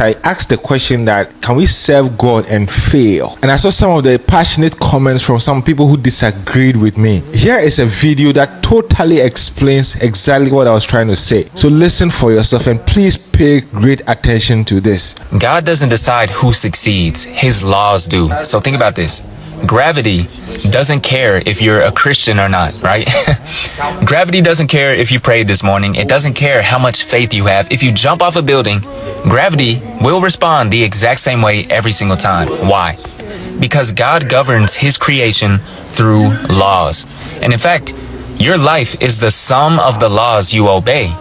I asked the question that can we serve God and fail? And I saw some of the passionate comments from some people who disagreed with me. Here is a video that totally explains exactly what I was trying to say. So listen for yourself and please pay great attention to this. God doesn't decide who succeeds. His laws do. So think about this. Gravity doesn't care if you're a Christian or not, right? Gravity doesn't care if you prayed this morning. It doesn't care how much faith you have. If you jump off a building, gravity will respond the exact same way every single time. Why? Because God governs his creation through laws. And in fact, your life is the sum of the laws you obey.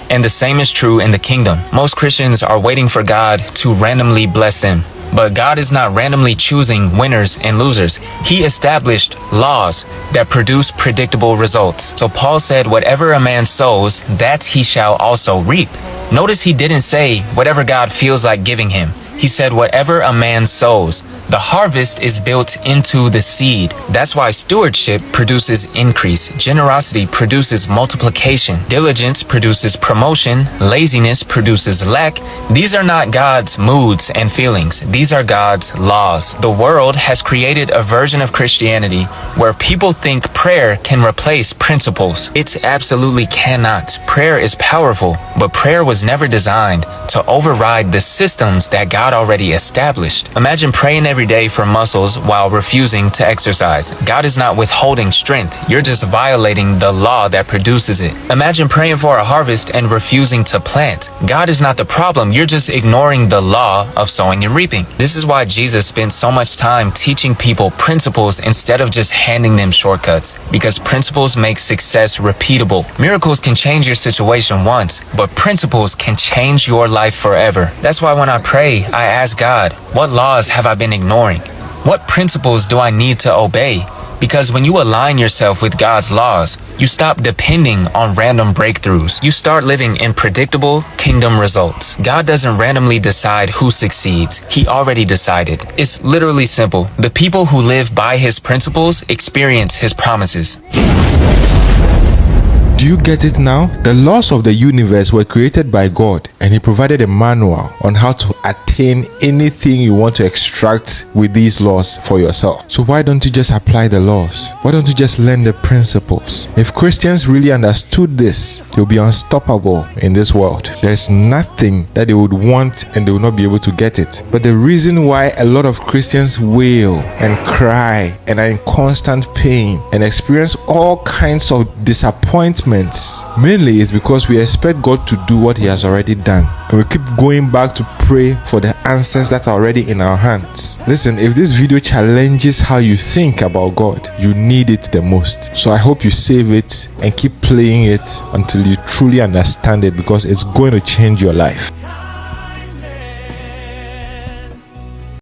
And the same is true in the kingdom. Most Christians are waiting for God to randomly bless them. But God is not randomly choosing winners and losers. He established laws that produce predictable results. So Paul said, whatever a man sows, that he shall also reap. Notice he didn't say whatever God feels like giving him. He said, whatever a man sows, the harvest is built into the seed. That's why stewardship produces increase. Generosity produces multiplication. Diligence produces promotion. Laziness produces lack. These are not God's moods and feelings. These are God's laws. The world has created a version of Christianity where people think prayer can replace principles. It absolutely cannot. Prayer is powerful, but prayer was never designed to override the systems that God already established. Imagine praying every day for muscles while refusing to exercise. God is not withholding strength. You're just violating the law that produces it. Imagine praying for a harvest and refusing to plant. God is not the problem. You're just ignoring the law of sowing and reaping. This is why Jesus spent so much time teaching people principles instead of just handing them shortcuts. Because principles make success repeatable. Miracles can change your situation once, but principles can change your life forever. That's why when I pray, I ask God, what laws have I been ignoring? What principles do I need to obey? Because when you align yourself with God's laws, you stop depending on random breakthroughs. You start living in predictable kingdom results. God doesn't randomly decide who succeeds. He already decided. It's literally simple. The people who live by his principles experience his promises. Do you get it now? The laws of the universe were created by God, and he provided a manual on how to attain anything you want to extract with these laws for yourself. So why don't you just apply the laws? Why don't you just learn the principles? If Christians really understood this, they'll be unstoppable in this world. There's nothing that they would want and they will not be able to get it. But the reason why a lot of Christians wail and cry and are in constant pain and experience all kinds of disappointment mainly is because we expect God to do what he has already done, and we keep going back to pray for the answers that are already in our hands. Listen, if this video challenges how you think about God, you need it the most. So I hope you save it and keep playing it until you truly understand it, because it's going to change your life.